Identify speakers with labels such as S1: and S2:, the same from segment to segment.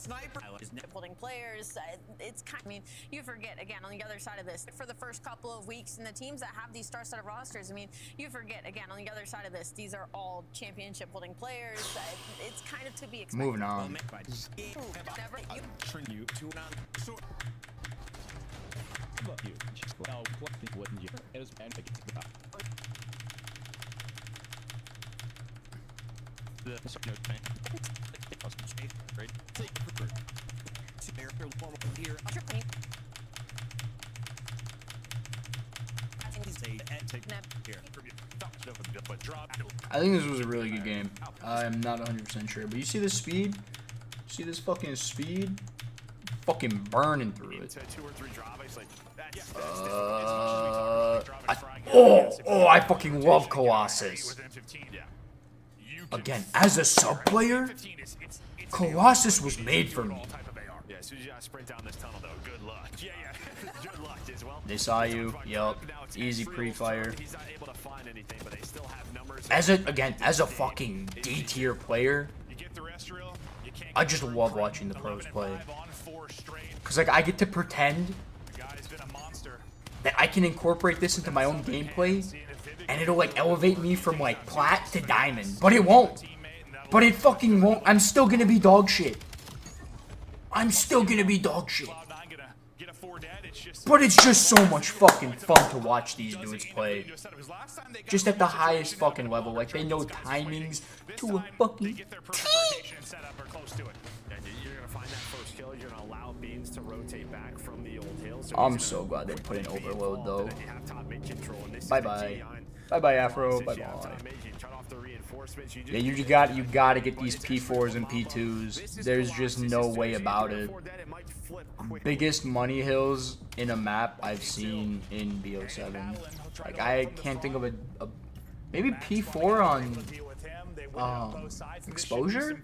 S1: sniper. Holding players, it's kind of, I mean, you forget, again, on the other side of this, for the first couple of weeks, and the teams that have these star-studded rosters, I mean, you forget, again, on the other side of this, these are all championship holding players. It's kind of to be expected.
S2: Moving on. I think this was a really good game. I'm not 100% sure, but you see the speed? See this fucking speed? Fucking burning through it. I fucking love Colossus. Again, as a sub player, Colossus was made for me. They saw you. Yup. Easy pre-fire. As a fucking D tier player, I just love watching the pros play. Cause like I get to pretend that I can incorporate this into my own gameplay, and it'll like elevate me from like plat to diamond. But it won't. But it fucking won't. I'm still gonna be dog shit. I'm still gonna be dog shit. But it's just so much fucking fun to watch these dudes play. Just at the highest fucking level. Like, they know timings to a fucking T. I'm so glad they put in overload, though. Bye-bye. Bye-bye, Afro. Bye-bye. Yeah, you gotta get these P4s and P2s. There's just no way about it. Biggest money hills in a map I've seen in BO7. Like, I can't think of a maybe P4 on exposure?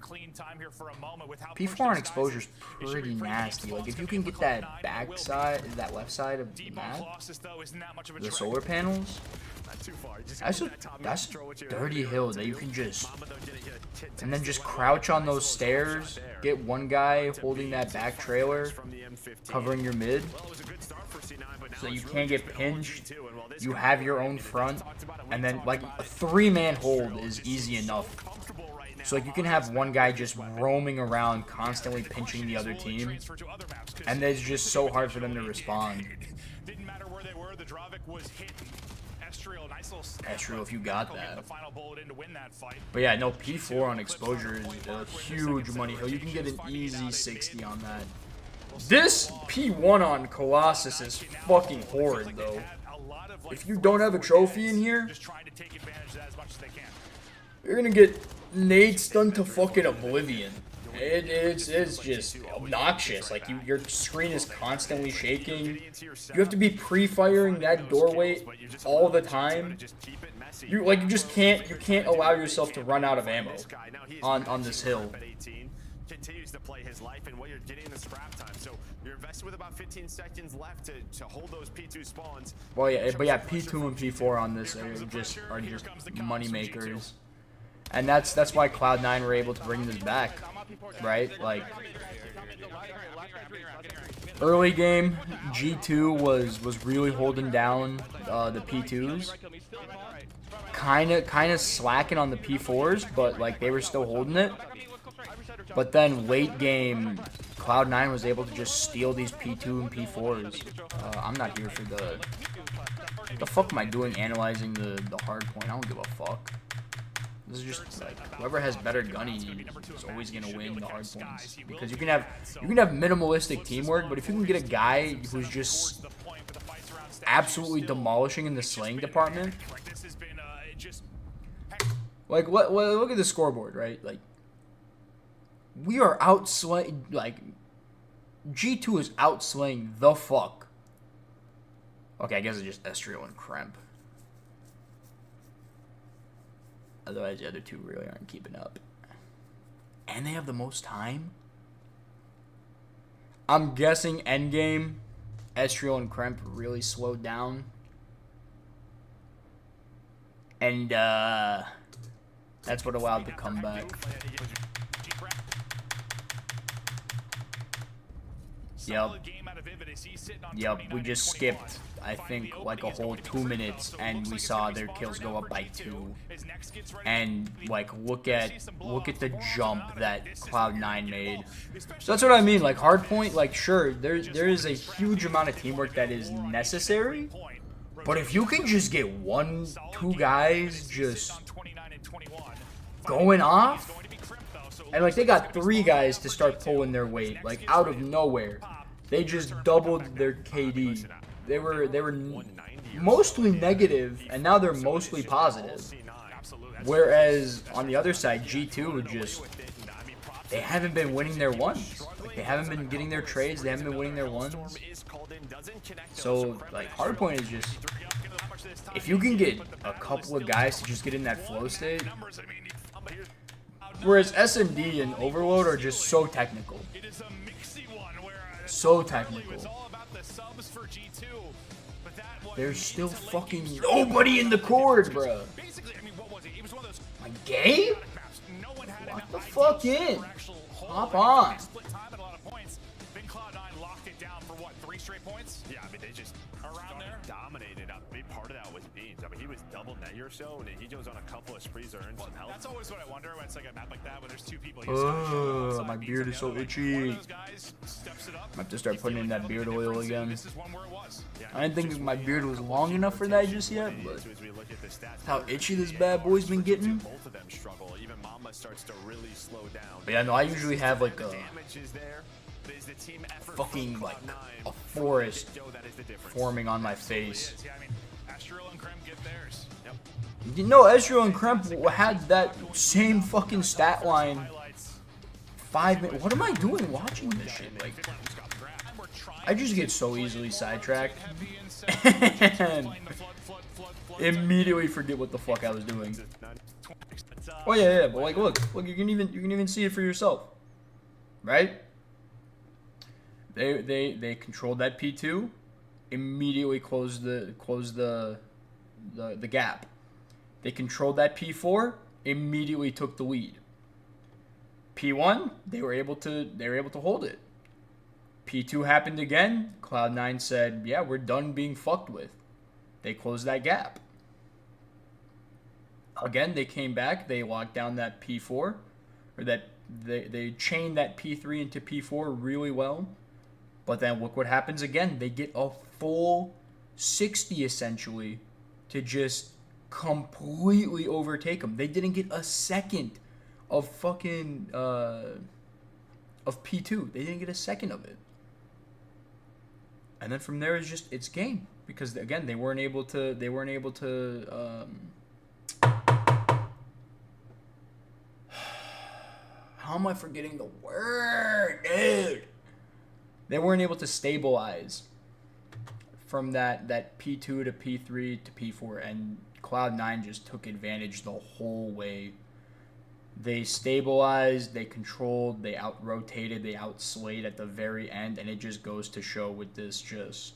S2: P4 on exposure is pretty nasty. Like, if you can get that back side, that left side of the map, the solar panels, that's a dirty hill that you can just, and then just crouch on those stairs, get one guy holding that back trailer, covering your mid, so you can't get pinched, you have your own front, and then like a 3-man hold is easy enough. So like you can have one guy just roaming around, constantly pinching the other team, and it's just so hard for them to respond. Ezreal, if you got that. But yeah, no, P4 on exposure is a huge money hill. You can get an easy 60 on that. This P1 on Colossus is fucking horrid, though. If you don't have a trophy in here, you're gonna get nades done to fucking oblivion. It's just obnoxious. Like your screen is constantly shaking. You have to be pre-firing that doorway all the time. You just can't allow yourself to run out of ammo on this hill. Continues to play his life, and what you're getting the scrap time. So you're invested with about 15 seconds left to hold those P2 spawns. Well, yeah, but yeah, P2 and P4 on this are just money makers, and that's why Cloud9 were able to bring this back, right? Like early game, G2 was really holding down the P2s. Kind of slacking on the P4s, but like they were still holding it. But then late game, Cloud9 was able to just steal these P2 and P4s. I'm not here for the... What the fuck am I doing analyzing the hard point? I don't give a fuck. This is just like, whoever has better gunny is always gonna win the hard points. Because you can have minimalistic teamwork, but if you can get a guy who's just absolutely demolishing in the slaying department, like look at the scoreboard, right? Like, we are outslaying, like, G2 is outslaying the fuck. Okay, I guess it's just Ezreal and Kremp. Otherwise, the other two really aren't keeping up. And they have the most time? I'm guessing endgame, Ezreal and Kremp really slowed down. And, that's what allowed the comeback. Yep. Yep, we just skipped, I think, like a whole 2 minutes, and we saw their kills go up by 2. And like, look at the jump that Cloud9 made. So that's what I mean. Like hardpoint, like sure, there is a huge amount of teamwork that is necessary, but if you can just get 1, 2 guys just going off. And like they got 3 guys to start pulling their weight, like out of nowhere. They just doubled their KD. They were mostly negative, and now they're mostly positive. Whereas on the other side, G2 they haven't been winning their ones. Like, they haven't been getting their trades. They haven't been winning their ones. So like hardpoint is just, if you can get a couple of guys to just get in that flow state. Whereas SMD and Overload are just so technical. So technical. There's still fucking nobody in the chord, bro. My game? Lock the fuck in. Hop on.
S3: Yeah, I mean, they just around there dominated. A big part of that was Beans. I mean, he was double net or so, and he goes on a couple of sprees to earn some help. That's always what I wonder when it's like a map like that, when there's 2 people.
S2: Oh, my beard is so itchy. I have to start putting in that beard oil again. I didn't think my beard was long enough for that just yet, but how itchy this bad boy's been getting.
S3: Both of them struggle. Even Mama starts to really slow down.
S2: But yeah, no, I usually have like a fucking like a forest forming on my face. You know, Ezreal and Kremp had that same fucking stat line 5 minutes. What am I doing watching this shit? Like, I just get so easily sidetracked and immediately forget what the fuck I was doing. Oh yeah, but like, look, you can even see it for yourself, right? They controlled that P2, immediately closed the gap. They controlled that P4, immediately took the lead. P1, they were able to hold it. P2 happened again. Cloud9 said, "Yeah, we're done being fucked with." They closed that gap. Again, they came back. They locked down that P4, or that they chained that P3 into P4 really well. But then look what happens again. They get a full 60 essentially to just completely overtake them. They didn't get a second of fucking of P2. They didn't get a second of it. And then from there it's game, because again they weren't able to how am I forgetting the word, dude? They weren't able to stabilize from that P2 to P3 to P4, and Cloud9 just took advantage the whole way. They stabilized, they controlled, they out-rotated, they out-slayed at the very end, and it just goes to show with this just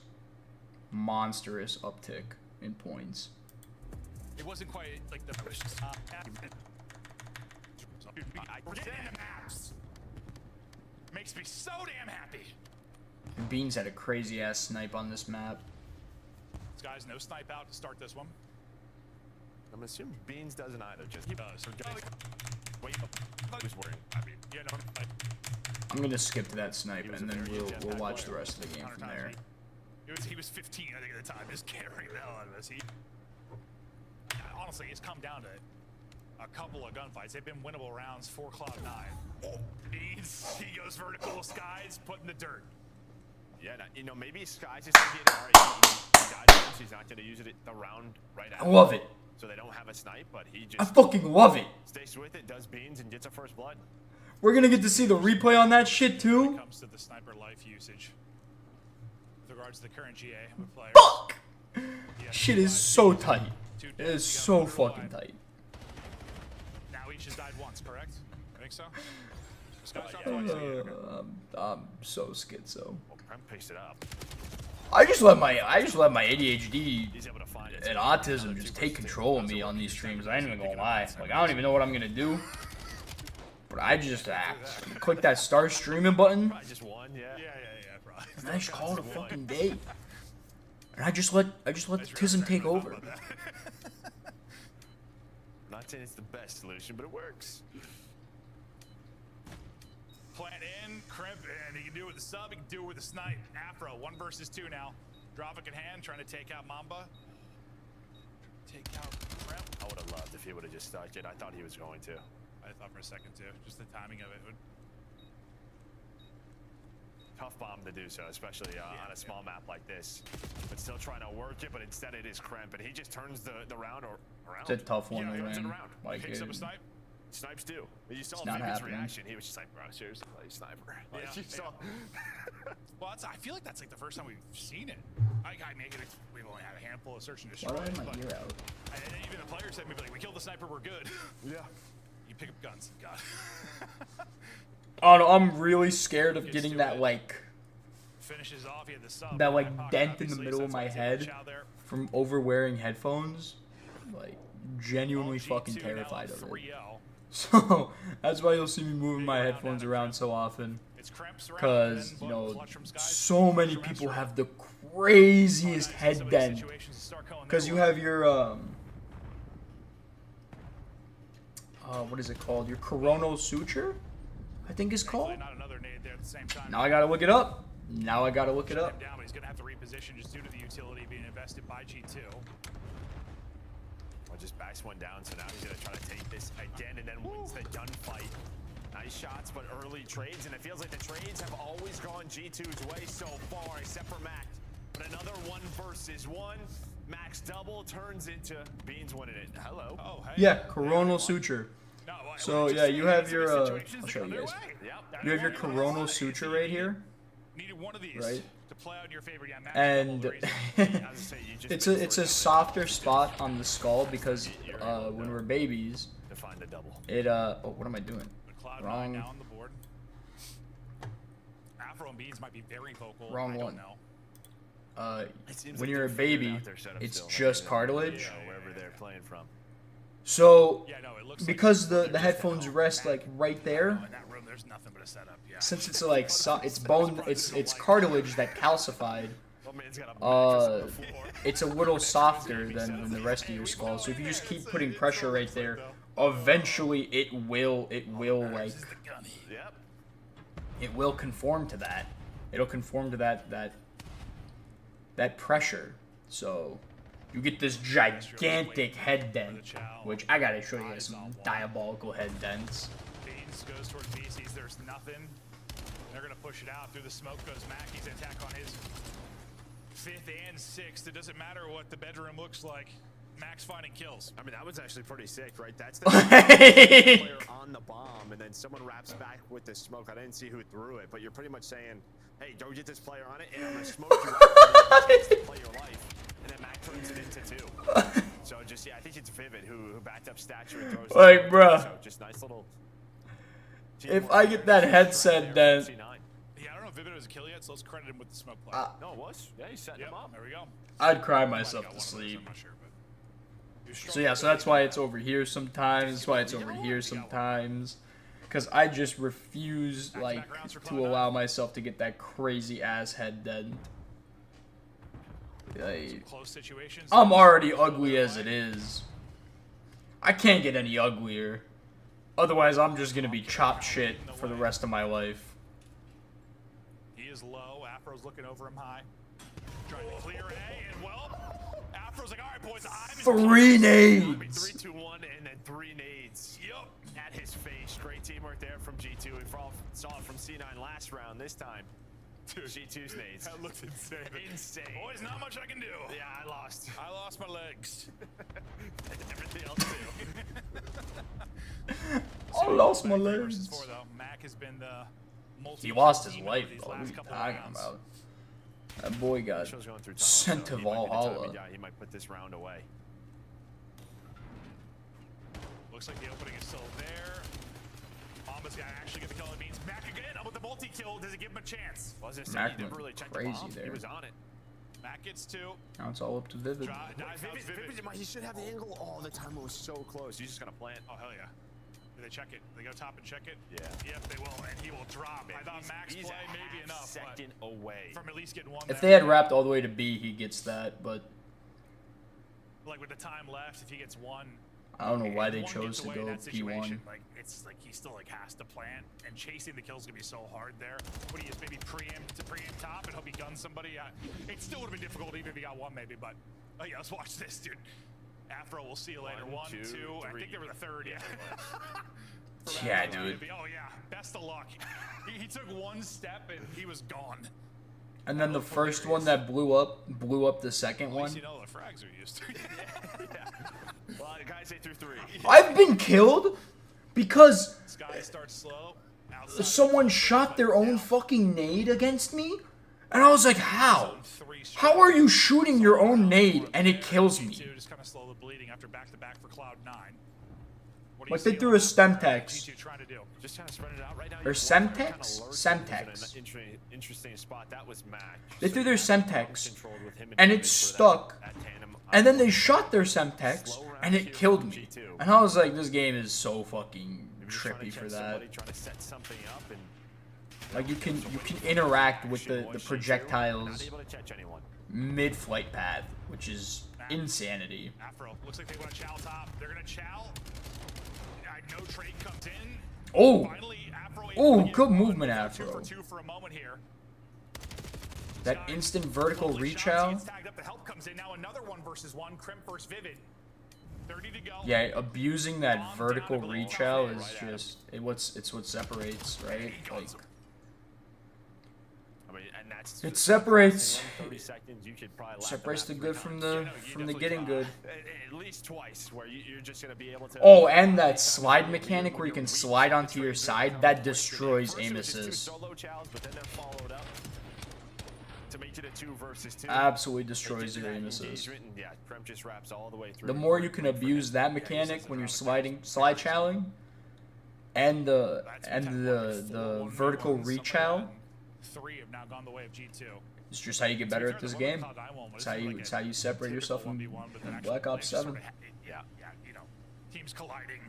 S2: monstrous uptick in points.
S4: It wasn't quite like the first makes me so damn happy.
S2: Beans had a crazy ass snipe on this map.
S4: This guy's no snipe out to start this one.
S3: I'm assuming Beans doesn't either. Just
S4: He does.
S3: wait. Who's wearing?
S4: I mean, you know,
S2: I'm gonna skip to that snipe, and then we'll watch the rest of the game from there.
S4: He was 15, I think, at the time, just carrying the hell out of this. Honestly, it's come down to a couple of gunfights. They've been winnable rounds for Cloud9. Beans, he goes vertical, Skies put in the dirt.
S3: Yeah, you know, maybe Skies is going to get an RE. He's not going to use it the round right after.
S2: I love it.
S3: So they don't have a snipe, but he just...
S2: I fucking love it.
S3: Stays with it, does Beans, and gets a first blood.
S2: We're gonna get to see the replay on that shit too.
S4: When it comes to the sniper life usage, with regards to the current GA player.
S2: Fuck! Shit is so tight. It is so fucking tight.
S4: Now each has died once, correct? I think so.
S2: I'm so schizo.
S3: Well, Prem picks it up.
S2: I just let my ADHD
S3: He's able to find it.
S2: and autism just take control of me on these streams. I ain't even gonna lie. Like, I don't even know what I'm gonna do. But I just click that start streaming button.
S3: Probably just one, yeah.
S4: Yeah, probably.
S2: And I just call it a fucking day. And I just let the Tism take over.
S3: Not saying it's the best solution, but it works.
S4: Plant in, crimp, and he can do it with the sub, he can do it with the snipe. Afro, 1 versus 2 now. Dropkick in hand, trying to take out Mamba. Take out crimp.
S3: I would have loved if he would have just stuck it. I thought he was going to.
S4: I thought for a second too, just the timing of it would.
S3: Tough bomb to do so, especially on a small map like this. But still trying to work it, but instead it is crimp, and he just turns the round around.
S2: It's a tough one to
S3: he runs it
S2: win.
S3: around.
S2: Like,
S3: Picks up a snipe. Snipes do. You saw
S2: not
S3: Vivid's
S2: happening.
S3: reaction. He was just like, bro, seriously, like, sniper. Like,
S4: Yeah,
S3: you saw.
S4: Well, I feel like that's like the first time we've seen it. We've only had a handful of search and
S2: Why do I
S4: destroys,
S2: have my
S4: but
S2: ear out?
S4: and even the players said maybe like, we killed the sniper, we're good.
S3: Yeah.
S4: You pick up guns, God.
S2: Oh no, I'm really scared of getting that like
S4: Finishes off, he had the sub.
S2: that like
S4: Pocket,
S2: dent in the
S4: obviously,
S2: middle
S4: so
S2: of
S4: that's
S2: my
S4: why he's able to
S2: head
S4: chow there.
S2: from over wearing headphones. Like genuinely
S4: G2
S2: fucking
S4: now
S2: terrified of it.
S4: 3L.
S2: So that's why you'll see me moving my headphones around so often.
S4: It's crimps around,
S2: Because,
S4: and
S2: you
S4: then
S2: know,
S4: clutch from Skies.
S2: so many
S4: Clutch from
S2: people
S4: Ezra.
S2: have the craziest
S4: Some of
S2: head
S4: these
S2: dent.
S4: situations start going
S2: Because
S4: their
S2: you
S4: way.
S2: have your what is it called? Your coronal suture, I think is
S4: Thankfully,
S2: called.
S4: not another nade there at the same time.
S2: Now I gotta look it up. Now I gotta look it
S4: Him
S2: up.
S4: down, but he's gonna have to reposition just due to the utility being invested by G2.
S3: Well, just backs one down, so now he's gonna try to take this again and then wins the gunfight. Nice shots, but early trades, and it feels like the trades have always gone G2's way so far, except for Mac. But another 1 versus 1. Max double turns into Beans winning it. Hello.
S4: Oh, hey.
S2: Yeah, coronal suture.
S4: No, what
S2: So
S4: we're
S2: yeah,
S4: just
S2: you
S4: saying
S2: have
S4: is
S2: your
S4: some
S2: I'll
S4: situations
S2: show
S4: go
S2: you
S4: their
S2: guys.
S4: way.
S3: Yep.
S2: You have your coronal suture right here,
S4: Needed one of these
S2: right?
S4: to play out in your favor. Yeah, Max
S2: And
S4: double the reason.
S3: I was gonna say, you just
S2: it's
S3: wait
S2: a
S3: for it
S2: softer spot on the skull because when we're babies,
S3: to find the double.
S2: it oh, what am I doing?
S4: The Cloud9
S2: Wrong.
S4: now on the board. Afro and Beans might be very vocal.
S2: Wrong
S4: I don't
S2: one.
S4: know.
S3: It seems
S2: When
S3: like
S2: you're a
S3: they're figuring
S2: baby,
S3: out their setup
S2: it's
S3: still,
S2: just
S3: like,
S2: cartilage.
S3: yeah, wherever they're playing from.
S2: So
S4: Yeah, no, it looks
S2: because
S4: like
S2: the headphones rest like right there,
S4: in that room, there's nothing but a setup. Yeah.
S2: since it's like it's bone, it's cartilage that calcified.
S3: Well, man's got a mattress on the floor.
S2: It's a little softer than the rest of your skull. So if you just keep putting pressure right there, eventually it will like
S3: Yep.
S2: it will conform to that. It'll conform to that pressure. So you get this gigantic head dent, which I gotta show you guys some diabolical head dents.
S4: Beans goes towards B, sees there's nothing. They're gonna push it out. Through the smoke goes Mac. He's attack on his 5th and 6th. It doesn't matter what the bedroom looks like. Max finding kills.
S3: I mean, that was actually pretty sick, right? That's the player on the bomb, and then someone wraps back with the smoke. I didn't see who threw it, but you're pretty much saying, hey, don't get this player on it, and I'm going to smoke you out to play your life. And then Mac turns it into 2. So just, yeah, I think it's Vivid who backed up Statue and throws
S2: Like,
S3: it.
S2: bruh.
S3: So just nice little...
S2: If I get that headset dent,
S4: Yeah, I don't know if Vivid was a kill yet, so let's credit him with the smoke play.
S3: No, it was. Yeah, he's setting
S4: Yep,
S3: him up.
S4: there we go.
S2: I'd cry
S4: Might have
S2: myself
S4: got
S2: to
S4: one of those,
S2: sleep.
S4: I'm not sure, but he was
S2: So
S4: strong.
S2: yeah, so that's why it's over here sometimes. That's why it's over here sometimes. Because I just refuse, like, to allow myself to get that crazy ass head dent. Like,
S4: Close situations.
S2: I'm already ugly as it is. I can't get any uglier. Otherwise, I'm just gonna be chopped shit for the rest of my life.
S4: He is low. Afro's looking over him high. Trying to clear A, and well, Afro's like, all right, boys, I'm
S2: 3 nades!
S3: 3, 2, 1, and then 3 nades.
S4: Yup.
S3: At his face. Great teamwork there from G2. We saw it from C9 last round. This time, G2's nades.
S4: That looks insane.
S3: Insane.
S4: Boys, not much I can do.
S3: Yeah, I lost.
S4: I lost my legs.
S3: Everything else too.
S2: I lost my
S4: 3
S2: legs.
S4: versus 4, though. Mac has been the
S2: He lost his
S4: multi-team
S2: life,
S4: over these
S2: though. What are
S4: last
S2: you
S4: couple of
S2: talking
S4: rounds.
S2: about? That boy got
S3: Show's going through tunnel,
S2: sent
S3: so
S2: to
S3: he might be the time
S2: Valhalla.
S3: he might put this round away.
S4: Looks like the opening is still there. Mamba's gonna actually get the kill. It means Mac again with the multi-kill. Does it give him a chance?
S3: Well, I was gonna say,
S2: Mac
S3: he never
S2: went
S3: really checked
S2: crazy
S3: the bomb.
S2: there.
S3: He was on it.
S4: Mac gets 2.
S2: Now it's all up to Vivid.
S4: Dives out Vivid.
S3: He should have the angle all the time. It was so close. He's just gonna plant.
S4: Oh, hell yeah. Do they check it? Do they go top and check it?
S3: Yeah.
S4: Yep, they will, and he will drop. I thought Max
S3: He's
S4: play
S3: a
S4: maybe
S3: half
S4: enough.
S3: second away
S4: from at least getting one.
S2: If they had wrapped all the way to B, he gets that, but
S4: like with the time left, if he gets one,
S2: I don't know why they
S4: one
S2: chose
S4: gets
S2: to
S4: away in
S2: go
S4: that situation,
S2: P1.
S4: like it's like he still like has to plant, and chasing the kill's gonna be so hard there. What he is maybe preempt top and hope he guns somebody. It still would have been difficult even if he got one maybe, but yeah, let's watch this, dude. Afro, we'll see you later. One, two, I think they were the third. Yeah.
S2: Yeah, dude.
S4: Oh yeah, best of luck. He took one step and he was gone.
S2: And then the first one that blew up the second one.
S4: You know the frags are used to.
S3: Well, guys, 8 through 3.
S2: I've been killed because
S4: Sky starts slow.
S2: someone shot their own fucking nade against me, and I was like, how? How are you shooting your own nade and it kills me?
S4: Just kind of slow the bleeding after back-to-back for Cloud9.
S2: Like they threw a Stemtex.
S3: Just trying to spread it out right now.
S2: Or Semtex? Semtex.
S3: Interesting spot. That was Mac.
S2: They threw their Semtex, and it stuck, and then they shot their Semtex, and it killed me. And I was like, this game is so fucking trippy for that. Like you can interact with the projectiles mid-flight path, which is insanity.
S4: Afro looks like they want to chow top. They're gonna chow. No trade comes in.
S2: Oh,
S4: Finally, Afro
S2: oh, good movement,
S4: 2
S2: Afro.
S4: for 2 for a moment here.
S2: That instant vertical reach out.
S4: The help comes in now. Another 1 versus 1. Crimp versus Vivid. 30 to go.
S2: Yeah, abusing that vertical reach out is just it's what separates, right? Like it separates the good from the getting good.
S3: At least twice, where you're just gonna be able to.
S2: Oh, and that slide mechanic where you can slide onto your side, that destroys aim assist. Absolutely destroys your aim assist. The more you can abuse that mechanic when you're slide chowing, and the vertical reach out.
S4: 3 have now gone the way of G2.
S2: It's just how you get better at this game. It's how you separate yourself from Black Ops 7.
S4: Yeah, you know, teams colliding.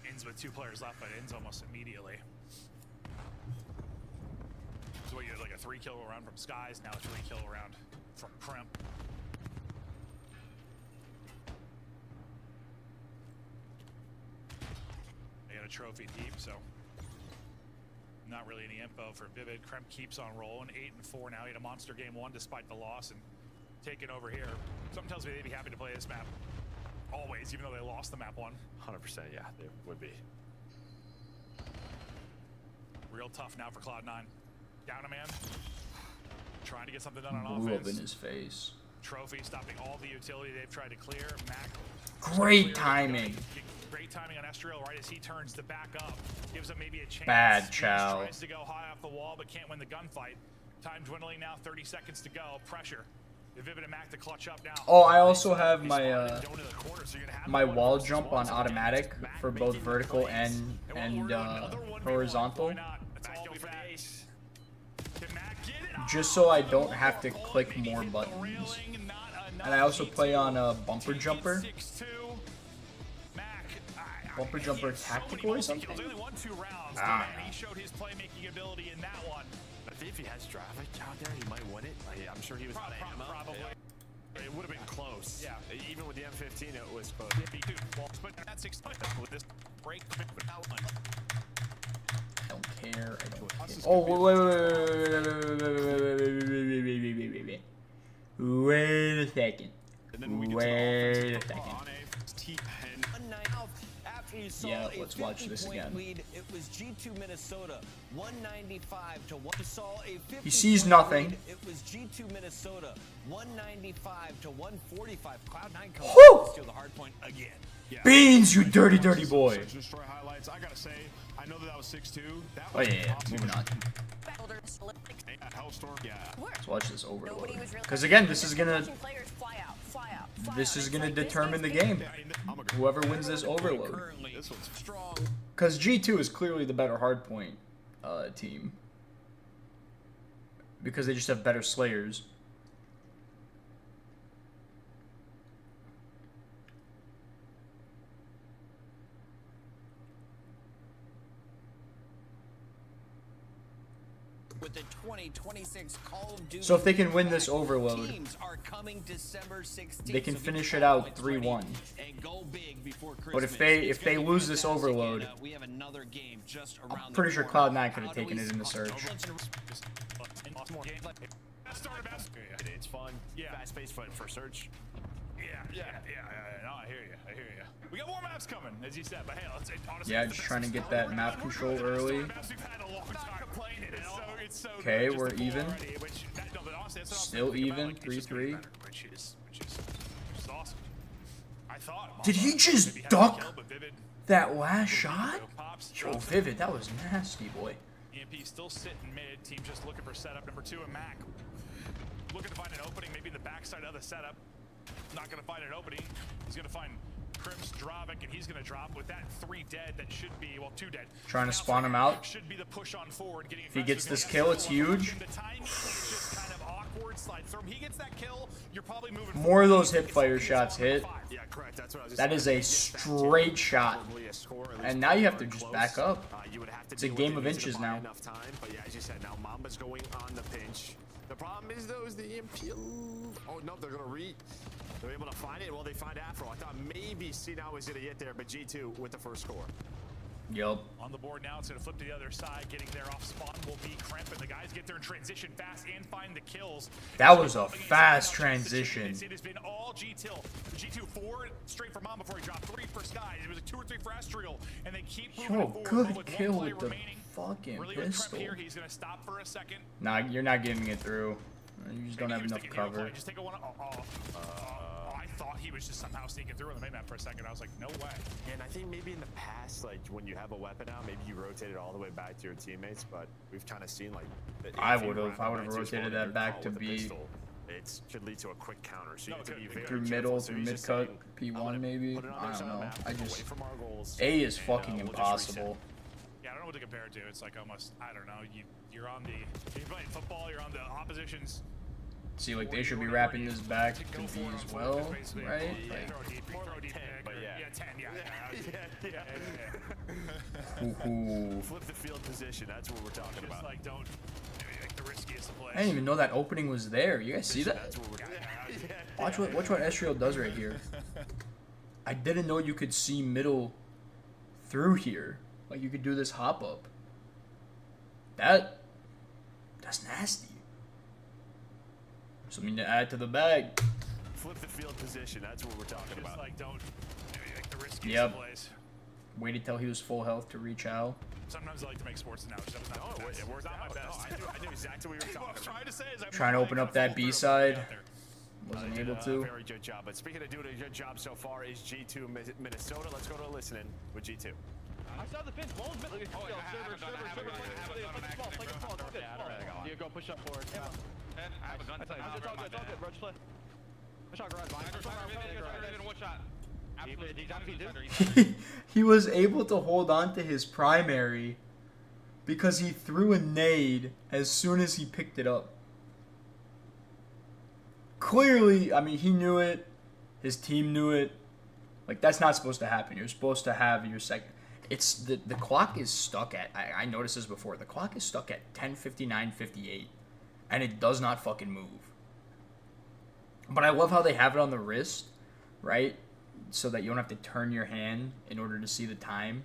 S4: Ends with 2 players left, but it ends almost immediately. So you had like a 3-kill round from Skies, now a 3-kill round from Crimp. They got a trophy deep, so not really any info for Vivid. Kremp keeps on rolling. 8-4 now. He had a monster game 1 despite the loss and taking over here. Something tells me they'd be happy to play this map. Always, even though they lost the map 1.
S3: 100%, yeah, they would be.
S4: Real tough now for Cloud9. Down a man. Trying to get something done on
S2: Blew
S4: offense.
S2: up in his face.
S4: Trophy stopping all the utility they've tried to clear. Mac.
S2: Great timing.
S4: Great timing on Estriel right as he turns to back up. Gives him maybe a chance.
S2: Bad chow.
S4: Tries to go high off the wall but can't win the gunfight. Time dwindling now, 30 seconds to go. Pressure. Vivid and Mac to clutch up now.
S2: Oh, I also have my my wall jump on automatic for both vertical and horizontal. Just so I don't have to click more buttons. And I also play on a bumper jumper. Bumper jumper tactical or something? Ah.
S4: He showed his playmaking ability in that one.
S3: I think if he has traffic out there, he might win it. I'm sure he was out of ammo.
S4: Probably.
S3: It would have been close. Yeah. Even with the M15, it was close.
S4: But that's with this break without one.
S2: I don't care. I don't care. Oh, wait a second. Wait a second. Yeah, let's watch this again.
S5: It was G2 Minnesota 195 to 1. Saw a 50
S2: He sees nothing.
S5: It was G2 Minnesota 195 to 145. Cloud9 comes
S2: Woo!
S5: to steal the hard point again.
S3: Yeah.
S2: Beans, you dirty, dirty boy.
S6: Destroy highlights. I gotta say, I know that was 6-2. That
S2: Oh
S6: was
S2: yeah, moving on.
S6: Hellstorm. Yeah.
S2: Let's watch this overload. Because again, this is gonna determine the game. Whoever wins this overload.
S6: This one's strong.
S2: Because G2 is clearly the better hardpoint team. Because they just have better slayers.
S5: with the 2026 Call of Duty.
S2: So if they can win this overload,
S5: Teams are coming December 16th,
S2: they can
S5: so
S2: finish
S5: get
S2: it
S5: your
S2: out
S5: points
S2: 3-1.
S5: ready and go big before
S2: But if
S5: Christmas.
S2: they lose this overload,
S5: We have another game just around
S2: I'm pretty sure
S5: the corner.
S2: Cloud9 could have taken it in the surge.
S3: It's fun.
S4: Yeah.
S3: Fast paced for Surge.
S4: Yeah. No, I hear you. We got more maps coming, as you said. But hey, let's honestly.
S2: Yeah, just trying to get that map control early. Okay, we're even. Still even, 3-3.
S4: Which is awesome. I thought.
S2: Did he just duck that last shot? Yo, Vivid, that was nasty, boy.
S4: EMP still sitting mid. Team just looking for setup. Number 2 and Mac looking to find an opening, maybe in the backside of the setup. Not going to find an opening. He's going to find Crims, Dravik, and he's going to drop with that 3 dead. That should be, well, 2 dead.
S2: Trying to spawn him out.
S4: Should be the push on forward. Getting
S2: If he gets this kill, it's huge.
S4: The timing is just kind of awkward. Slide through him. He gets that kill. You're probably moving.
S2: More of those hip fire shots hit.
S3: Yeah, correct. That's what I was just
S2: That is a straight shot. And now you have to just back up. It's a game of inches now.
S3: Enough time, but yeah, as you said, now Mamba's going on the pinch. The problem is though, is the EMP. Oh no, they're gonna they're able to find it. Well, they find Afro. I thought maybe C9 was gonna get there, but G2 with the first score.
S2: Yup.
S4: On the board now, it's going to flip to the other side. Getting there off spawn will be Cramp, and the guys get there in transition fast and find the kills.
S2: That was a fast transition.
S4: It has been all G2 4 straight for Mom before he dropped 3 for Sky. It was a 2 or 3 for Astral, and they keep moving
S2: Yo,
S4: forward.
S2: good
S4: With
S2: kill
S4: one play
S2: with the
S4: remaining.
S2: fucking
S4: Really with
S2: pistol.
S4: Cramp here, he's going to stop for a second.
S2: Nah, you're not getting it through. You just don't
S4: Maybe
S2: have
S4: he was
S2: enough
S4: thinking, you know,
S2: cover.
S4: play, just take a one. I thought he was just somehow sneaking through on the main map for a second. I was like, no way.
S3: And I think maybe in the past, like when you have a weapon out, maybe you rotate it all the way back to your teammates. But we've kind of seen like
S2: I would have rotated that back to B.
S3: It could lead to a quick counter. So you have to be very
S2: Through
S3: careful.
S2: middle,
S3: So
S2: through
S3: he's
S2: mid
S3: just
S2: cut,
S3: saying,
S2: P1 maybe.
S3: put it on
S2: I
S3: their
S2: don't
S3: side of the
S2: know.
S3: map,
S2: I
S3: away
S2: just
S3: from our goals,
S2: A is
S3: and,
S2: fucking
S3: we'll just
S2: impossible.
S4: Yeah, I don't know what to compare it to. It's like almost, I don't know. You're playing football. You're on the opposition's.
S2: See, like they should be wrapping this back to B as well, right? Like,
S4: Throw deep pick,
S3: but yeah.
S4: 10, yeah.
S2: ooh.
S3: Flip the field position. That's what we're talking
S4: Just
S3: about.
S4: like don't, like the riskiest of plays.
S2: I didn't even know that opening was there. You guys see that?
S3: That's what we're
S2: Watch what Ezreal does right here. I didn't know you could see middle through here. Like you could do this hop up. That's nasty. Something to add to the bag.
S3: Flip the field position. That's what we're talking
S4: Just
S3: about.
S4: like don't, like the riskiest
S2: Yep.
S4: of plays.
S2: Waited till he was full health to reach out.
S4: Sometimes I like to make sports analogies. That was not my best.
S3: It worked
S4: Not my
S3: out.
S4: best.
S3: No, I knew exactly what you were
S4: What I was
S3: talking
S4: trying to say is I'm
S2: Trying to open up that B side. Wasn't able to.
S3: Very good job. But speaking of doing a good job so far, is G2 Minnesota. Let's go to listening with G2.
S7: I saw the pinch. Lowe's mid. Look at You go push up forward. I have a gun. It's all good, bro. Just play. One shot garage. One shot.
S2: He was able to hold on to his primary because he threw a nade as soon as he picked it up. Clearly, I mean, he knew it. His team knew it. Like, that's not supposed to happen. You're supposed to have your second. It's the clock is stuck at, I noticed this before, the clock is stuck at 10:59:58, and it does not fucking move. But I love how they have it on the wrist, right? So that you don't have to turn your hand in order to see the time,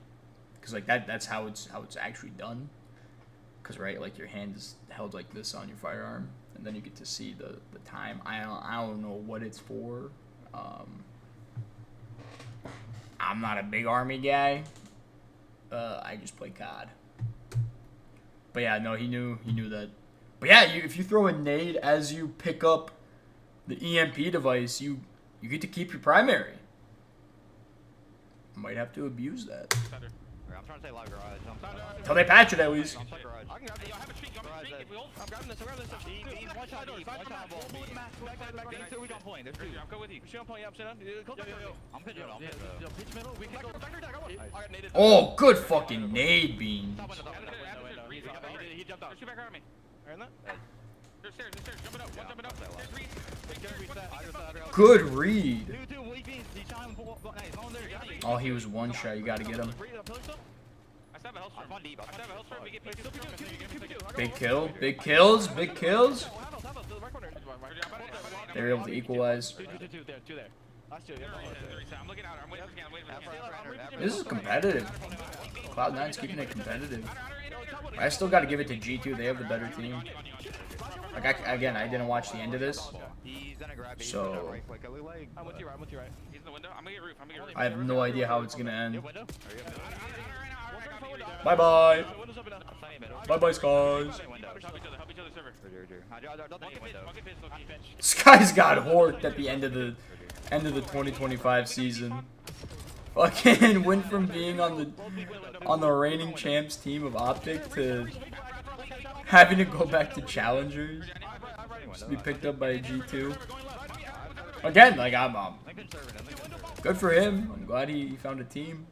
S2: because like that's how it's actually done. Because right, like your hand is held like this on your firearm, and then you get to see the time. I don't know what it's for. I'm not a big army guy. I just play COD. But yeah, no, he knew that. But yeah, if you throw a nade as you pick up the EMP device, you get to keep your primary. Might have to abuse that.
S7: I'm trying to say live garage.
S2: Till they patch it at least.
S7: I can grab this. I'm grabbing this. One shot deep. One shot ball. We don't point. There's two. I'm going with you. Shoot on point. Yep. I'm pitching middle. Pitch middle. We can go. I got naded.
S2: Oh, good fucking nade beans.
S7: He jumped out. Shoot back around me. Hearing that? There's stairs. Jumping up. One jumping up. There's
S2: Good read.
S7: Two weak beans. He shot him.
S2: Oh, he was one shot. You gotta get him. Big kill. Big kills. Big kills. They were able to equalize. This is competitive. Cloud9's keeping it competitive. I still got to give it to G2. They have the better team. Like again, I didn't watch the end of this, so I have no idea how it's gonna end. Bye bye. Bye bye, Skies. Skies got horked at the end of the 2025 season. Fucking went from being on the reigning champs team of Optic to having to go back to challengers. Just to be picked up by a G2. Again, like I'm good for him. I'm glad he found a team.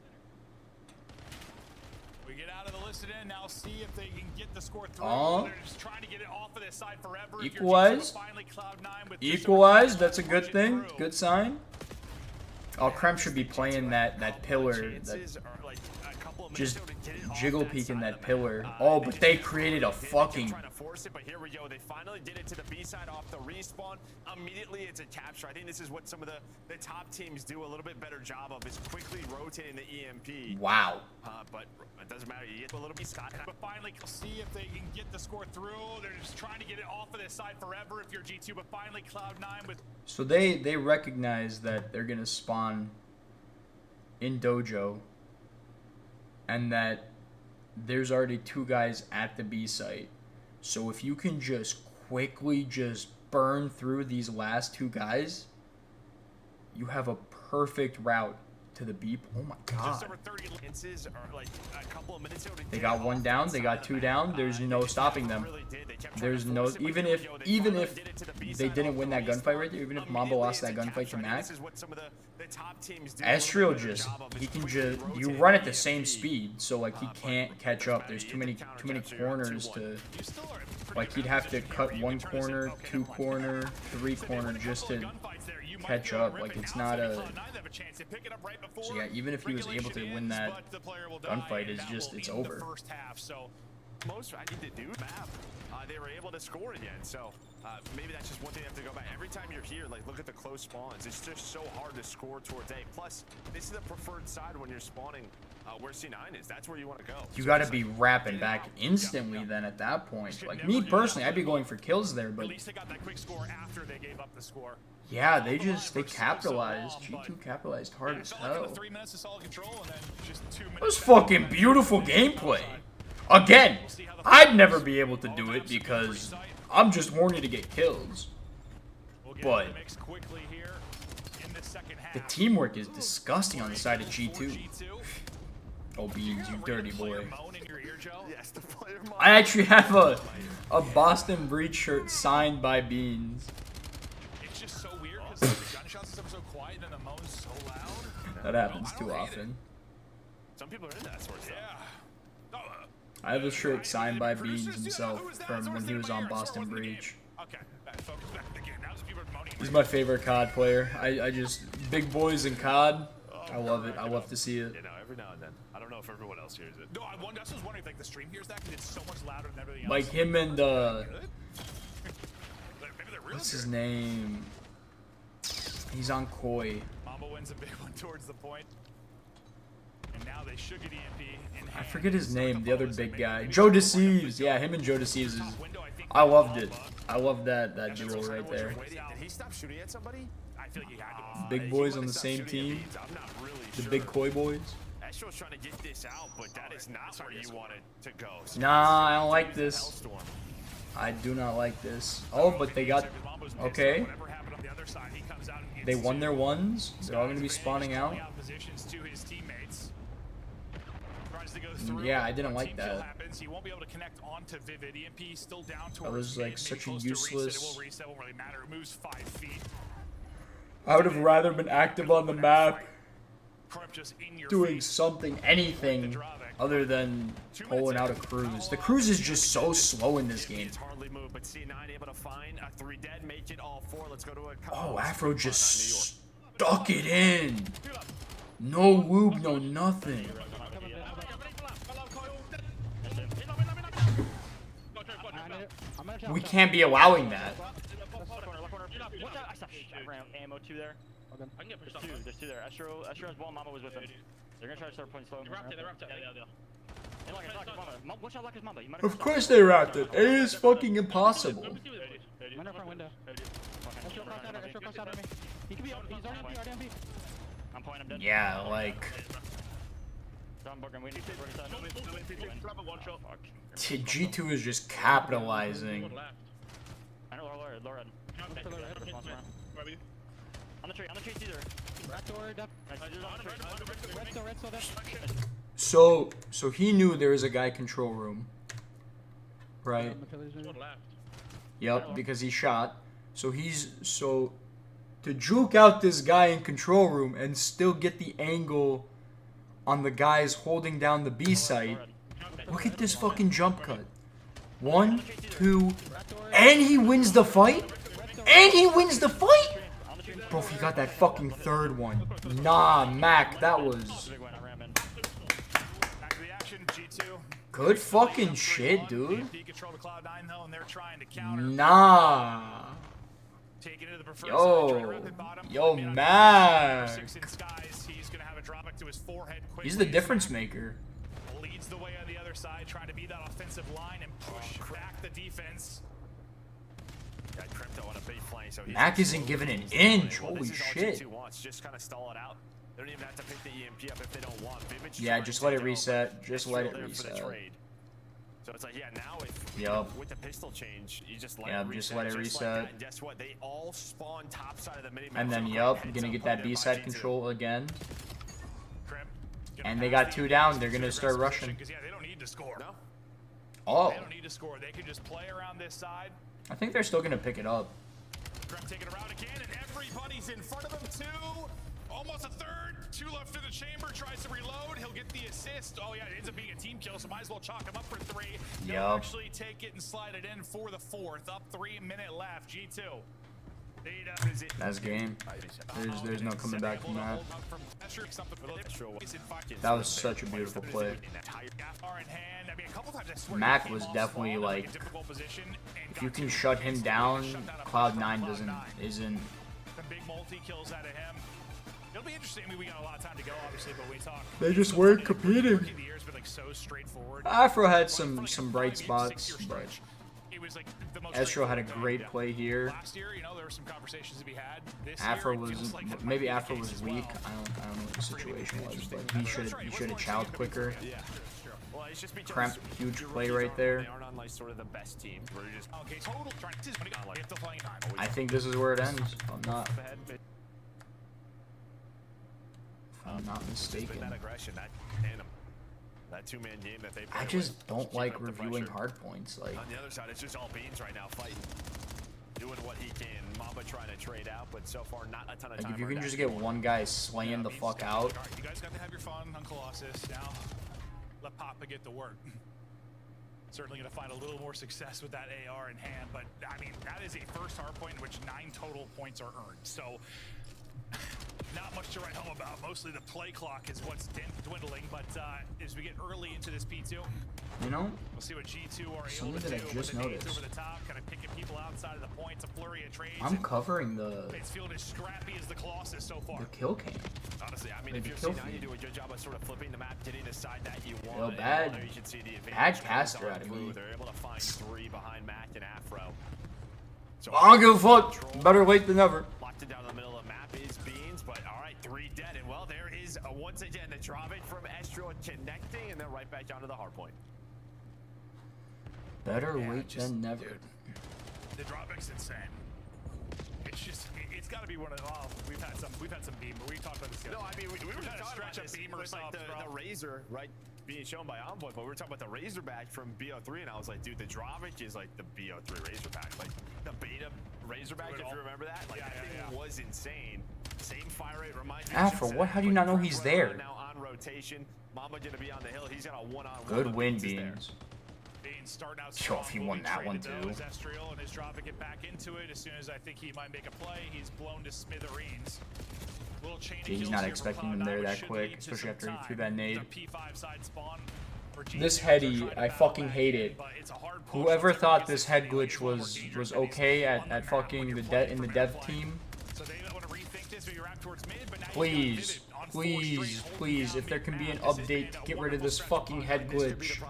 S4: We get out of the listed in now. See if they can get the score through. They're just trying to get it off of this side forever.
S2: Equalize. Equalize. That's a good thing. Good sign. Oh, Krem should be playing that pillar. Just jiggle peeking that pillar. Oh, but they created a fucking.
S3: But here we go. They finally did it to the B side off the respawn. Immediately, it's a capture. I think this is what some of the top teams do a little bit better job of, is quickly rotating the EMP.
S2: Wow.
S3: But it doesn't matter. You get a little bit Scott.
S4: But finally, see if they can get the score through. They're just trying to get it off of this side forever if you're G2. But finally, Cloud9 with.
S2: So they recognize that they're gonna spawn in Dojo, and that there's already 2 guys at the B site. So if you can just quickly just burn through these last 2 guys, you have a perfect route to the beep. Oh my god. They got 1 down, they got 2 down. There's no stopping them. There's no, even if they didn't win that gunfight right there, even if Mamba lost that gunfight to Mac, Estriel you run at the same speed, so like he can't catch up. There's too many corners to, like he'd have to cut 1 corner, 2 corner, 3 corner just to catch up. Like it's not a. So yeah, even if he was able to win that gunfight, it's over.
S3: Most I need to do map. They were able to score again, so maybe that's just one thing you have to go back. Every time you're here, like look at the close spawns. It's just so hard to score towards A. Plus, this is the preferred side when you're spawning where C9 is. That's where you want to go.
S2: You got to be rapping back instantly then at that point. Like me personally, I'd be going for kills there, but. At least they got that quick score after they gave up the score. Yeah, they capitalized. G2 capitalized hard as hell. That was fucking beautiful gameplay. Again, I'd never be able to do it because I'm just horny to get kills. But the teamwork is disgusting on the side of G2. Oh, Beans, you dirty boy. I actually have a Boston Breach shirt signed by Beans.
S4: It's just so weird because the gunshots are so quiet and the moan's so loud.
S2: That happens too often.
S3: Some people are into that sort of stuff.
S2: I have a shirt signed by Beans himself from when he was on Boston Breach. He's my favorite COD player. I just, big boys in COD, I love it. I love to see it.
S3: You know, every now and then. I don't know if everyone else hears it.
S4: No, I was wondering if like the stream hears that because it's so much louder than everything else.
S2: Like him and what's his name? He's on Koi.
S4: Mamba wins a big one towards the point. And now they should get EMP in hand.
S2: I forget his name, the other big guy. Joe Deceives. Yeah, him and Joe Deceives is. I loved it. I love that duo right there.
S3: Did he stop shooting at somebody? I feel like he had to.
S2: Big boys on the same team. The big Koi boys.
S3: Astro's trying to get this out, but that is not where you wanted to go.
S2: Nah, I don't like this. I do not like this. Oh, but they got. Okay. They won their ones. They're all going to be spawning out. Yeah, I didn't like that. That was like such a useless. I would have rather been active on the map, doing something, anything, other than pulling out a cruise. The cruise is just so slow in this game. Oh, Afro just stuck it in. No lube, no nothing. We can't be allowing that.
S7: I ran ammo 2 there. I can get pushed up. There's 2 there. Astro's ball, Mamba was with him. They're gonna try to start playing slow. They wrapped it. Watch out, Lucas Mamba.
S2: Of course they wrapped it. It is fucking impossible.
S7: Window front window. Astro cross out at me. He could be on. He's already on B. I'm pointing him dead.
S2: Yeah, like. G2 is just capitalizing.
S7: I know, low red. On the tree, either. Back door, red
S2: So he knew there was a guy control room, right? Yep, because he shot. So to juke out this guy in control room and still get the angle on the guys holding down the B site. Look at this fucking jump cut. 1, 2, and he wins the fight? And he wins the fight? Bro, he got that fucking third one. Nah, Mac, that was good fucking shit, dude. Nah. Yo, Mac. He's the difference maker.
S4: Leads the way on the other side, trying to be that offensive line and push back the defense.
S2: Mac isn't giving an inch. Holy shit.
S3: Just kind of stall it out. They don't even have to pick the EMP up if they don't want.
S2: Yeah, just let it reset. Just let it reset.
S3: So it's like, yeah, now with the pistol change, you just let it reset.
S2: Just let it reset.
S3: And guess what? They all spawn top side of the mini map.
S2: And then, gonna get that B side control again. And they got 2 down. They're gonna start rushing.
S4: Yeah, they don't need to score. No.
S2: Oh.
S4: They don't need to score. They can just play around this side.
S2: I think they're still gonna pick it up.
S4: Taking around again, and everybody's in front of him too. Almost a third. 2 left in the chamber. Tries to reload. He'll get the assist. Oh yeah, it ends up being a team kill, so might as well chalk him up for 3. They'll actually take it and slide it in for the 4th. Up 3 minute left. G2.
S2: That's game. There's no coming back from that. That was such a beautiful play. Mac was definitely like, if you can shut him down, Cloud9 isn't.
S4: Big multi kills out of him. It'll be interesting. I mean, we got a lot of time to go, obviously, but we talk.
S2: They just weren't competing.
S4: So straightforward.
S2: Afro had some bright spots, but Estro had a great play here.
S4: Last year, you know, there were some conversations to be had.
S2: Afro was maybe Afro was weak. I don't know what the situation was, but he should have chowed quicker. Cramp, huge play right there. I think this is where it ends. If I'm not mistaken.
S3: That 2-man game that they
S2: I just don't like reviewing hard points. Like
S3: on the other side, it's just all Beans right now fighting, doing what he can. Mamba trying to trade out, but so far not a ton of time.
S2: If you can just get one guy slaying the fuck out.
S4: You guys got to have your fun on Colossus. Now let Papa get to work. Certainly going to find a little more success with that AR in hand, but I mean that is a first hard point in which 9 total points are earned. So. Not much to write home about. Mostly the play clock is what's dwindling, but as we get early into this P2,
S2: you know,
S4: we'll see what G2 are
S2: something
S4: able to
S2: that
S4: do.
S2: I just noticed.
S4: Over the top, kind of picking people outside of the points, a flurry of trades.
S2: I'm covering the.
S4: It's field as scrappy as the Colossus so far.
S2: The kill cam.
S3: Honestly, I mean, if you're seeing how you do a good job of sort of flipping the map, getting the side that you want.
S2: Yo, bad caster out of me.
S3: They're able to find 3 behind Mac and Afro.
S2: So I don't give a fuck. Better late than never.
S3: Locked it down in the middle of the map is Beans, but all right, 3 dead, and well, there is once again the drop it from Estro connecting, and then right back down to the hard point.
S2: Better late than never.
S4: The dropback's insane. It's just, it's got to be one of the. Oh, we've had some beam, but we talked about this.
S3: No, I mean we were
S4: trying
S3: to
S4: stretch a beam or
S3: like
S4: something.
S3: The Razor, right, being shown by Envoy, but we were talking about the Razorback from BO3, and I was like, dude, the Dravik is like the BO3 Razorback, like the beta Razorback, if you remember that. Like that thing was insane. Same fire rate, reminds me.
S2: Afro, what? How do you not know he's there?
S3: Now on rotation, Mamba gonna be on the hill. He's got a one-on-one.
S2: Good win, Beans.
S4: Starting out
S2: Sure, if he won that one too.
S4: Zestriel and his drop to get back into it. As soon as I think he might make a play, he's blown to smithereens.
S2: He's not expecting him there that quick, especially after he threw that nade.
S4: P5 side spawn.
S2: This heady, I fucking hate it. Whoever thought this head glitch was okay at fucking in the dev team, please, please, please, if there can be an update to get rid of this fucking head glitch.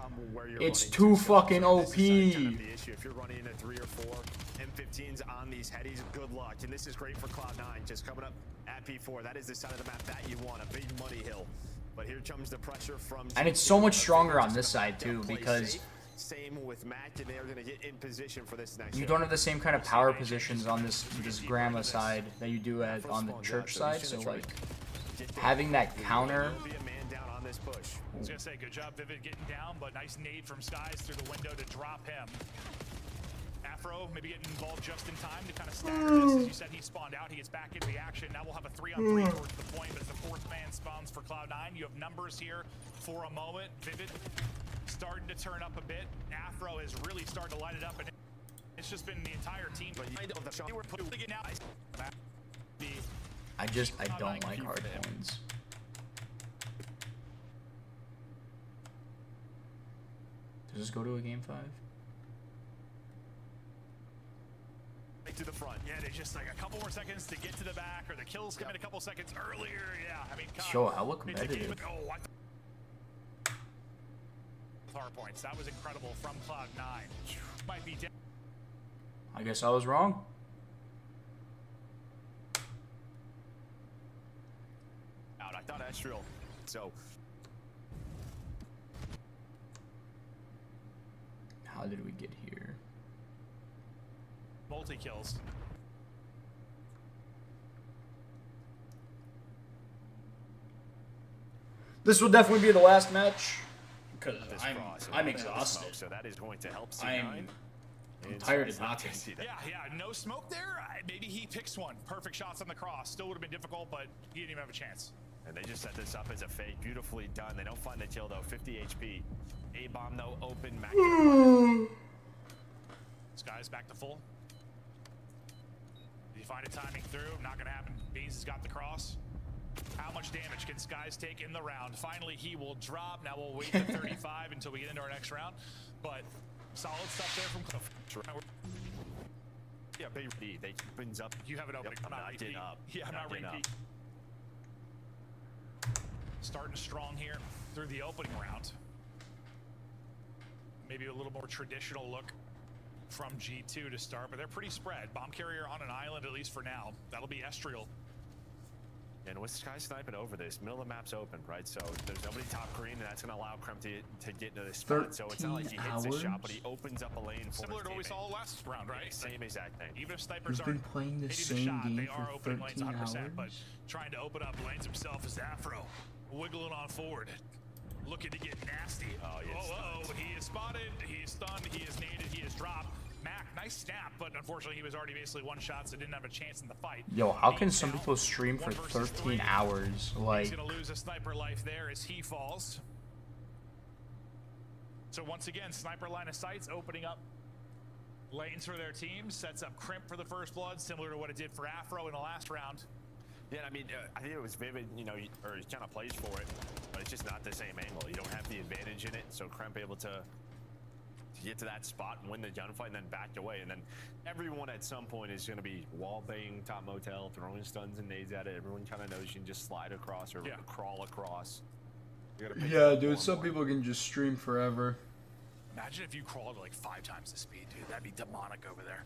S2: It's too fucking OP.
S3: If you're running into 3 or 4 M15s on these headies, good luck. And this is great for Cloud9, just coming up at P4. That is the side of the map that you want, a big money hill. But here comes the pressure from...
S2: And it's so much stronger on this side too, because
S3: same with Mac, and they are going to get in position for this next.
S2: You don't have the same kind of power positions on this grandma side that you do on the church side. So like having that counter.
S4: I was gonna say, good job, Vivid, getting down, but nice nade from Skies through the window to drop him. Afro maybe getting involved just in time to kind of stagger this. As you said, he spawned out. He gets back into the action. Now we'll have a 3-on-3 towards the point, but as the 4th man spawns for Cloud9, you have numbers here for a moment. Vivid starting to turn up a bit. Afro is really starting to light it up, and it's just been the entire team.
S2: I don't like hard points. Does this go to a game 5?
S4: To the front. Yeah, they just like a couple more seconds to get to the back, or the kills come in a couple seconds earlier. Yeah, I mean,
S2: yo, hella competitive.
S4: Hard points. That was incredible from Cloud9. Might be dead.
S2: I guess I was wrong.
S3: Out. I thought Estriel. So.
S2: How did we get here?
S4: Multi-kills.
S2: This will definitely be the last match because I'm exhausted.
S3: So that is going to help.
S2: I'm tired as knocking.
S4: Yeah, no smoke there. Maybe he picks one. Perfect shots on the cross. Still would have been difficult, but he didn't even have a chance.
S3: And they just set this up as a fake. Beautifully done. They don't find the kill though. 50 HP. A-bomb though open. Mac.
S4: This guy's back to full. Did you find a timing through? Not gonna happen. Beans has got the cross. How much damage can Skies take in the round? Finally, he will drop. Now we'll wait to 35 until we get into our next round. But solid stuff there from Cliff.
S3: Yeah, they opens up.
S4: You have an opening.
S3: Yep,
S4: I'm not
S3: repeat.
S4: up. Yeah, I'm not repeat. Starting strong here through the opening round. Maybe a little more traditional look from G2 to start, but they're pretty spread. Bomb carrier on an island, at least for now. That'll be Estriel.
S3: And with Sky sniping over this, middle of the map's open, right? So there's nobody top green, and that's going to allow Krem to get into this spot. So it's not like he hits the shot, but he opens up a lane for
S4: similar to what we saw last round, right?
S3: Same exact thing.
S4: Even if snipers
S2: You've been playing the same game
S4: they are
S2: for
S4: opening lanes
S2: 13
S4: 100%,
S2: hours?
S4: but trying to open up lanes himself is Afro. Wiggling on forward. Looking to get nasty.
S3: Oh, yes.
S4: Whoa, he is spotted, he is stunned, he is naded, he is dropped. Mac, nice snap, but unfortunately he was already basically one shot, so didn't have a chance in the fight.
S2: Yo, how can some people stream for 13 hours? Like,
S4: he's gonna lose a sniper life there as he falls. So once again, sniper line of sights opening up lanes for their team, sets up Crimp for the first blood, similar to what it did for Afro in the last round.
S3: Yeah, I mean, I think it was Vivid, you know, or he kind of plays for it, but it's just not the same angle. You don't have the advantage in it, so Kremp able to get to that spot and win the gunfight and then backed away. And then everyone at some point is going to be wall-banging top motel, throwing stuns and nades at it. Everyone kind of knows you can just slide across or crawl across.
S2: Yeah, dude, some people can just stream forever.
S4: Imagine if you crawled like 5 times the speed, dude. That'd be demonic over there.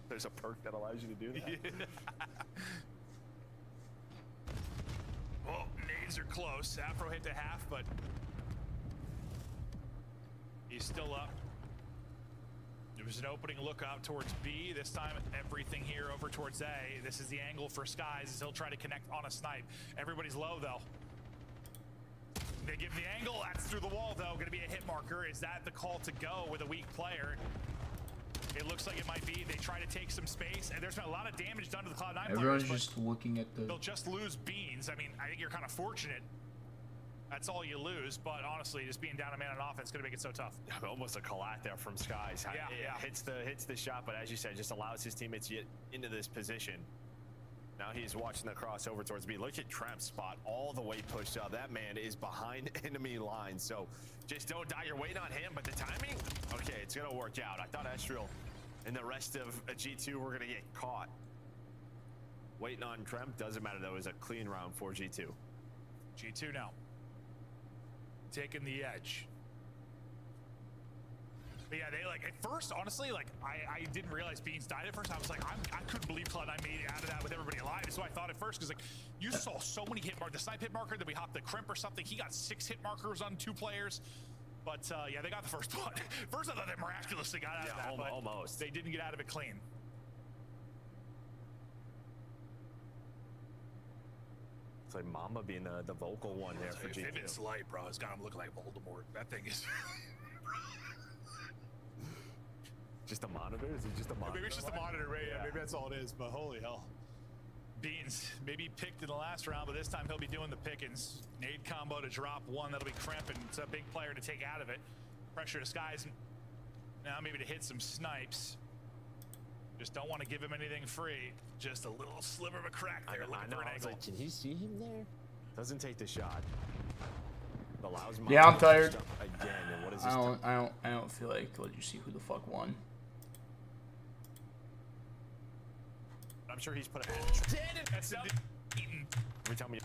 S3: There's a perk that allows you to do that.
S4: Oh, nades are close. Afro hit to half, but he's still up. There was an opening look out towards B. This time, everything here over towards A. This is the angle for Skies as he'll try to connect on a snipe. Everybody's low, though. They give the angle. That's through the wall, though. Going to be a hit marker. Is that the call to go with a weak player? It looks like it might be. They try to take some space, and there's been a lot of damage done to the Cloud9
S2: Everyone's
S4: players.
S2: just looking at the...
S4: They'll just lose Beans. I mean, I think you're kind of fortunate. That's all you lose, but honestly, just being down a man on offense is going to make it so tough.
S3: Almost a collat there from Skies.
S4: Yeah.
S3: Hits the shot, but as you said, just allows his teammates to get into this position. Now he's watching the crossover towards B. Look at Tremp's spot all the way pushed up. That man is behind enemy lines. So just don't die. You're waiting on him, but the timing, okay, it's going to work out. I thought Estriel and the rest of G2 were going to get caught. Waiting on Tremp. Doesn't matter, though. It was a clean round for G2.
S4: G2 now. Taking the edge. But yeah, they like, at first, honestly, like, I didn't realize Beans died at first. I was like, I couldn't believe Cloud9 made it out of that with everybody alive. So I thought at first, because like, you saw so many hit markers. The snipe hit marker, then we hopped the crimp or something. He got 6 hit markers on 2 players. But yeah, they got the first one. First, I thought they miraculously got out of that, but
S3: almost.
S4: They didn't get out of it clean.
S3: It's like Mama being the vocal one there for G2.
S4: Vivid's light, bro. It's got him looking like Voldemort. That thing is...
S3: Just a monitor? Is it just a monitor?
S4: Maybe it's just a monitor, right? Yeah, maybe that's all it is, but holy hell. Beans, maybe picked in the last round, but this time he'll be doing the pickings. Nade combo to drop 1, that'll be cramping. It's a big player to take out of it. Pressure to skies. Now maybe to hit some snipes. Just don't want to give him anything free. Just a little sliver of a crack there, looking for an angle.
S3: Like, can he see him there? Doesn't take the shot. Allows
S2: yeah, I'm tired.
S3: Again, and what is this?
S2: I don't feel like let you see who the fuck won.
S3: I'm sure he's put a every time we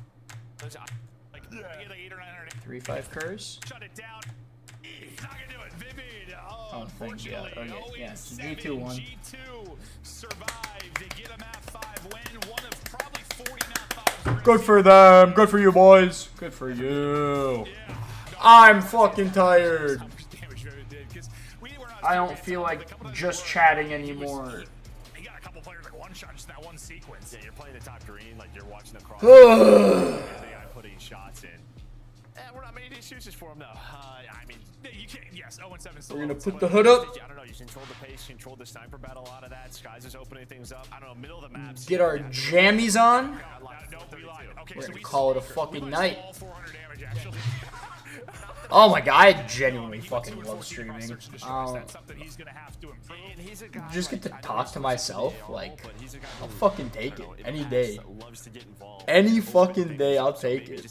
S4: like, yeah. Like 800 or 900.
S2: 3-5 curse.
S4: Shut it down. He's not gonna do it. Vivid.
S2: Oh, thank you. Okay, yeah. So G2 won.
S4: G2 survived to get a map 5 win. One of probably 40 map 5s.
S2: Good for them. Good for you, boys. Good for you.
S4: Yeah.
S2: I'm fucking tired. I don't feel like just chatting anymore.
S4: He got a couple players like one shot just in that one sequence.
S3: Yeah, you're playing the top green, like you're watching the cross. The guy putting shots in. We're not making excuses for him, though. I mean,
S4: you can't. Yes, 0-7.
S2: We're gonna put the hood up.
S3: I don't know. You control the pace, control the sniper battle. A lot of that. Skies is opening things up. I don't know. Middle of the map.
S2: Get our jammies on.
S4: No, we lied. Okay,
S2: We're
S4: so
S2: gonna
S4: we
S2: call it a fucking night.
S4: all 400 damage actually.
S2: Oh my god, I genuinely fucking love streaming.
S4: That's something he's gonna have to improve.
S2: Just get to talk to myself, like, I'll fucking take it any day. Any fucking day, I'll take it.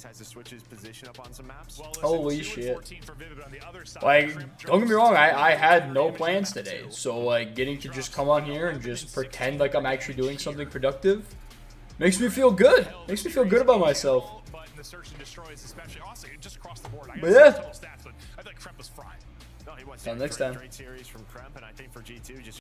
S2: Holy shit. Like, don't get me wrong, I had no plans today, so like getting to just come on here and just pretend like I'm actually doing something productive makes me feel good. Makes me feel good about myself.
S4: The search and destroys, especially also just across the board.
S2: But yeah.
S4: Total stats, but I think Kremp was fine.
S3: No, he was
S2: Until next time.
S3: Great series from Kremp, and I think for G2 just